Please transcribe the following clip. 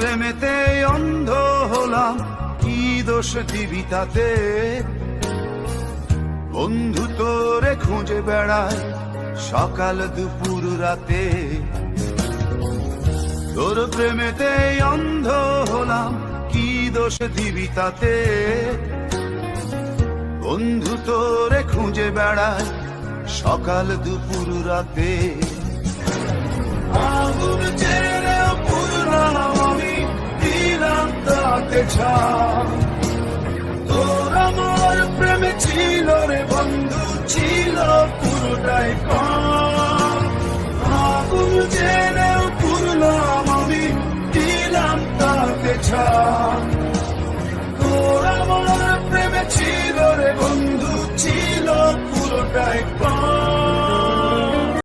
প্রেমেতে অন্ধ হলাম, কি দোষ দিবি তাতে? বন্ধু তোরে খুঁজে বেড়ায় সকাল দুপুর রাতে। তোর প্রেমেতে অন্ধ হলাম, কি দোষ দিবি তাতে? বন্ধু তোরে খুঁজে বেড়ায় সকাল দুপুর রাতে। আগুন ছেড়েও পুরলাম আমি, দিলাম তাতে ছাপ। তোর আমার প্রেমে ছিল রে বন্ধু, ছিল পুরোটাই কম।